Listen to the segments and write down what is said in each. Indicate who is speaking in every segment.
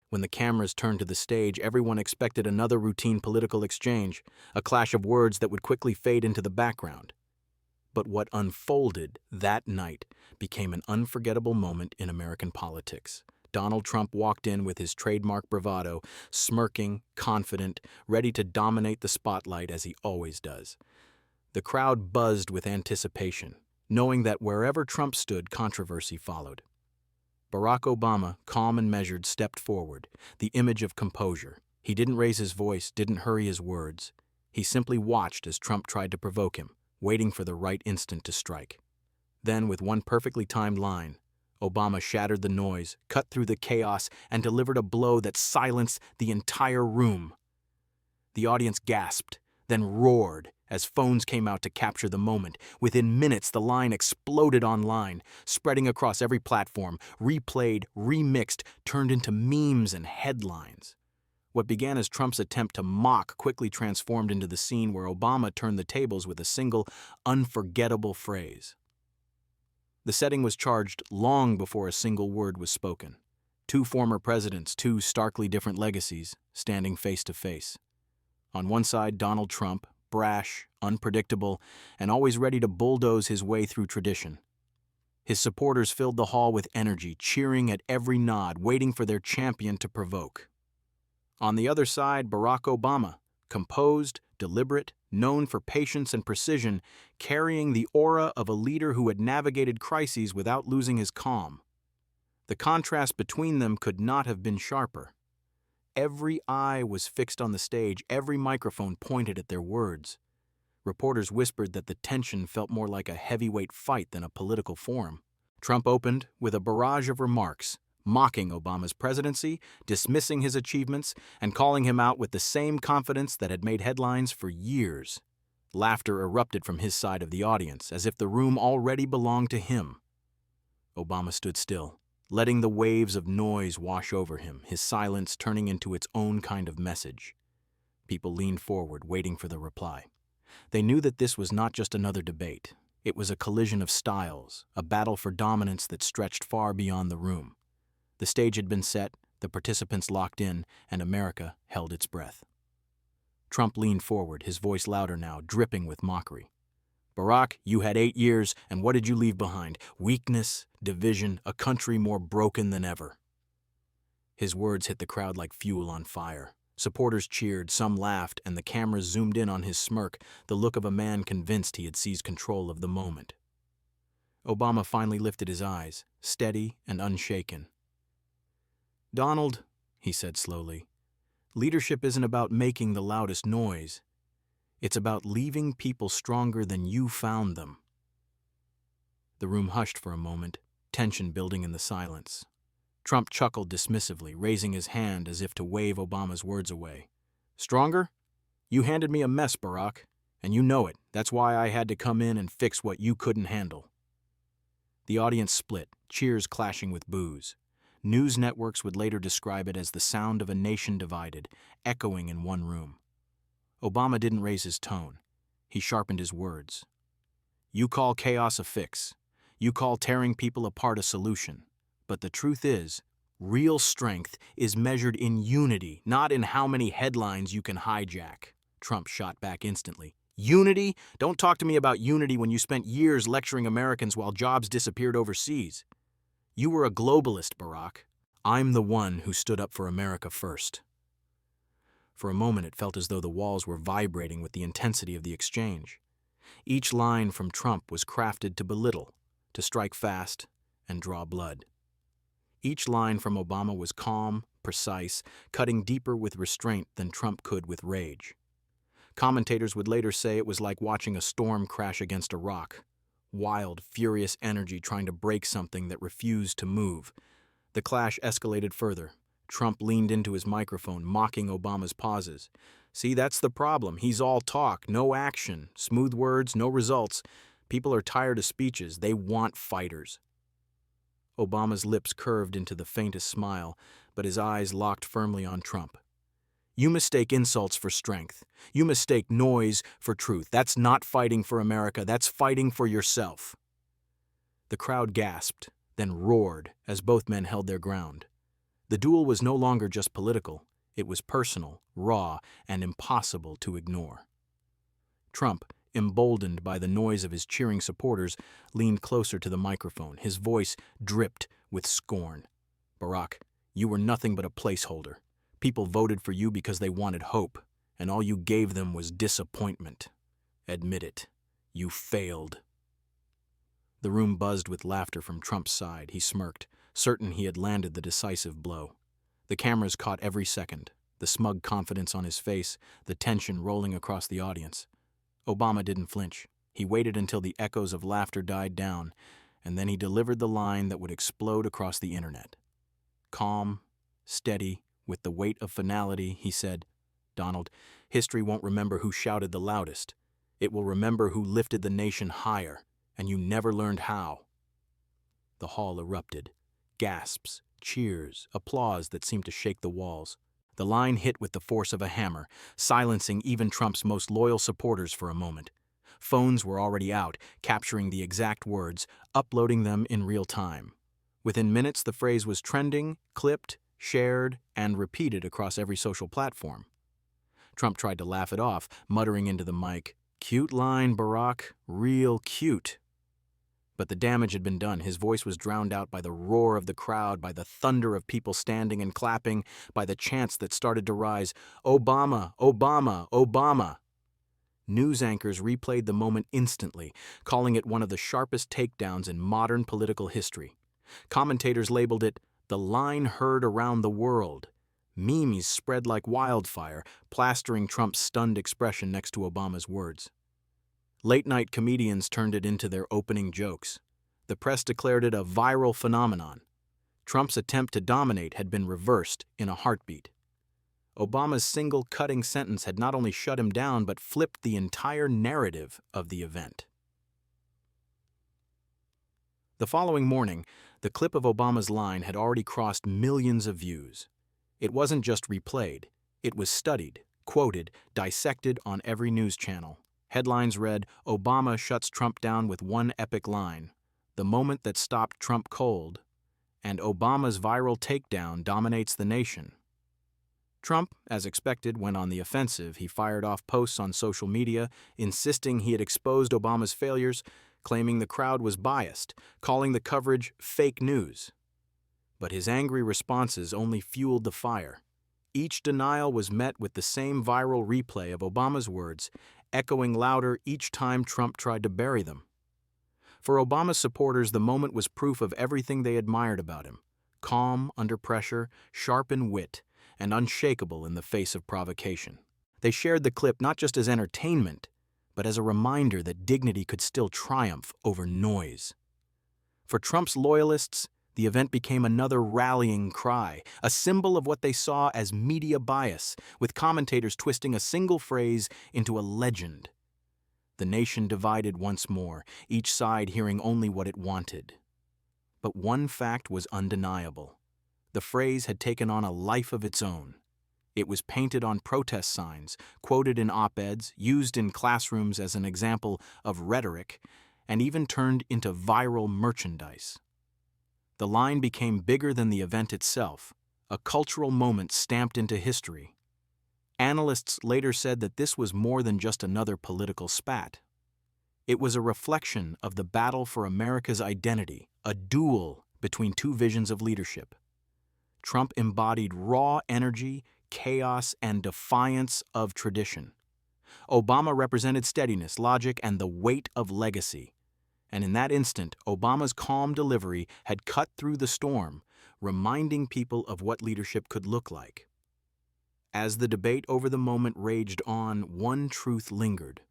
Speaker 1: When the cameras turned to the stage, everyone expected another routine political exchange, a clash of words that would quickly fade into the background. But what unfolded that night became an unforgettable moment in American politics. Donald Trump walked in with his trademark bravado, smirking, confident, ready to dominate the spotlight as he always does. The crowd buzzed with anticipation, knowing that wherever Trump stood, controversy followed. Barack Obama, calm and measured, stepped forward, the image of composure. He didn't raise his voice, didn't hurry his words. He simply watched as Trump tried to provoke him, waiting for the right instant to strike. Then, with one perfectly timed line, Obama shattered the noise, cut through the chaos, and delivered a blow that silenced the entire room. The audience gasped, then roared as phones came out to capture the moment. Within minutes, the line exploded online, spreading across every platform, replayed, remixed, turned into memes and headlines. What began as Trump's attempt to mock quickly transformed into the scene where Obama turned the tables with a single, unforgettable phrase. The setting was charged long before a single word was spoken. Two former presidents, two starkly different legacies, standing face to face. On one side, Donald Trump, brash, unpredictable, and always ready to bulldoze his way through tradition. His supporters filled the hall with energy, cheering at every nod, waiting for their champion to provoke. On the other side, Barack Obama, composed, deliberate, known for patience and precision, carrying the aura of a leader who had navigated crises without losing his calm. The contrast between them could not have been sharper. Every eye was fixed on the stage, every microphone pointed at their words. Reporters whispered that the tension felt more like a heavyweight fight than a political forum. Trump opened with a barrage of remarks, mocking Obama's presidency, dismissing his achievements, and calling him out with the same confidence that had made headlines for years. Laughter erupted from his side of the audience, as if the room already belonged to him. Obama stood still, letting the waves of noise wash over him, his silence turning into its own kind of message. People leaned forward, waiting for the reply. They knew that this was not just another debate. It was a collision of styles, a battle for dominance that stretched far beyond the room. The stage had been set, the participants locked in, and America held its breath. Trump leaned forward, his voice louder now, dripping with mockery. Barack, you had 8 years, and what did you leave behind? Weakness, division, a country more broken than ever. His words hit the crowd like fuel on fire. Supporters cheered, some laughed, and the cameras zoomed in on his smirk, the look of a man convinced he had seized control of the moment. Obama finally lifted his eyes, steady and unshaken. Donald, he said slowly, leadership isn't about making the loudest noise. It's about leaving people stronger than you found them. The room hushed for a moment, tension building in the silence. Trump chuckled dismissively, raising his hand as if to wave Obama's words away. Stronger? You handed me a mess, Barack, and you know it. That's why I had to come in and fix what you couldn't handle. The audience split, cheers clashing with boos. News networks would later describe it as the sound of a nation divided, echoing in one room. Obama didn't raise his tone. He sharpened his words. You call chaos a fix. You call tearing people apart a solution. But the truth is, real strength is measured in unity, not in how many headlines you can hijack. Trump shot back instantly. Unity? Don't talk to me about unity when you spent years lecturing Americans while jobs disappeared overseas. You were a globalist, Barack. I'm the one who stood up for America first. For a moment, it felt as though the walls were vibrating with the intensity of the exchange. Each line from Trump was crafted to belittle, to strike fast, and draw blood. Each line from Obama was calm, precise, cutting deeper with restraint than Trump could with rage. Commentators would later say it was like watching a storm crash against a rock. Wild, furious energy trying to break something that refused to move. The clash escalated further. Trump leaned into his microphone, mocking Obama's pauses. See, that's the problem. He's all talk, no action, smooth words, no results. People are tired of speeches. They want fighters. Obama's lips curved into the faintest smile, but his eyes locked firmly on Trump. You mistake insults for strength. You mistake noise for truth. That's not fighting for America. That's fighting for yourself. The crowd gasped, then roared as both men held their ground. The duel was no longer just political. It was personal, raw, and impossible to ignore. Trump, emboldened by the noise of his cheering supporters, leaned closer to the microphone. His voice dripped with scorn. "Barack, you were nothing but a placeholder. People voted for you because they wanted hope, and all you gave them was disappointment. Admit it. You failed." The room buzzed with laughter from Trump's side. He smirked, certain he had landed the decisive blow. The cameras caught every second, the smug confidence on his face, the tension rolling across the audience. Obama didn't flinch. He waited until the echoes of laughter died down, and then he delivered the line that would explode across the internet. Calm, steady, with the weight of finality, he said, "Donald, history won't remember who shouted the loudest. It will remember who lifted the nation higher, and you never learned how." The hall erupted. Gasps, cheers, applause that seemed to shake the walls. The line hit with the force of a hammer, silencing even Trump's most loyal supporters for a moment. Phones were already out, capturing the exact words, uploading them in real time. Within minutes, the phrase was trending, clipped, shared, and repeated across every social platform. Trump tried to laugh it off, muttering into the mic, "Cute line, Barack, real cute." But the damage had been done. His voice was drowned out by the roar of the crowd, by the thunder of people standing and clapping, by the chants that started to rise, "Obama, Obama, Obama." News anchors replayed the moment instantly, calling it one of the sharpest takedowns in modern political history. Commentators labeled it the line heard around the world. Memes spread like wildfire, plastering Trump's stunned expression next to Obama's words. Late-night comedians turned it into their opening jokes. The press declared it a viral phenomenon. Trump's attempt to dominate had been reversed in a heartbeat. Obama's single cutting sentence had not only shut him down, but flipped the entire narrative of the event. The following morning, the clip of Obama's line had already crossed millions of views. It wasn't just replayed. It was studied, quoted, dissected on every news channel. Headlines read, "Obama shuts Trump down with one epic line," "The moment that stopped Trump cold," and "Obama's viral takedown dominates the nation." Trump, as expected, went on the offensive. He fired off posts on social media, insisting he had exposed Obama's failures, claiming the crowd was biased, calling the coverage fake news. But his angry responses only fueled the fire. Each denial was met with the same viral replay of Obama's words, echoing louder each time Trump tried to bury them. For Obama's supporters, the moment was proof of everything they admired about him: calm under pressure, sharp in wit, and unshakable in the face of provocation. They shared the clip not just as entertainment, but as a reminder that dignity could still triumph over noise. For Trump's loyalists, the event became another rallying cry, a symbol of what they saw as media bias, with commentators twisting a single phrase into a legend. The nation divided once more, each side hearing only what it wanted. But one fact was undeniable. The phrase had taken on a life of its own. It was painted on protest signs, quoted in op-eds, used in classrooms as an example of rhetoric, and even turned into viral merchandise. The line became bigger than the event itself, a cultural moment stamped into history. Analysts later said that this was more than just another political spat. It was a reflection of the battle for America's identity, a duel between two visions of leadership. Trump embodied raw energy, chaos, and defiance of tradition. Obama represented steadiness, logic, and the weight of legacy. And in that instant, Obama's calm delivery had cut through the storm, reminding people of what leadership could look like. As the debate over the moment raged on, one truth lingered.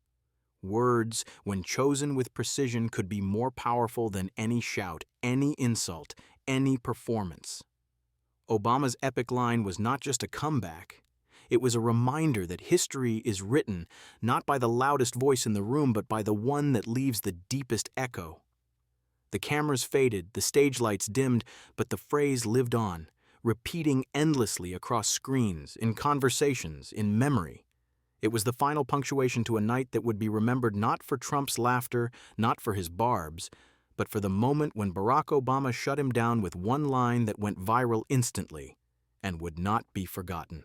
Speaker 1: Words, when chosen with precision, could be more powerful than any shout, any insult, any performance. Obama's epic line was not just a comeback. It was a reminder that history is written not by the loudest voice in the room, but by the one that leaves the deepest echo. The cameras faded, the stage lights dimmed, but the phrase lived on, repeating endlessly across screens, in conversations, in memory. It was the final punctuation to a night that would be remembered not for Trump's laughter, not for his barbs, but for the moment when Barack Obama shut him down with one line that went viral instantly. and would not be forgotten.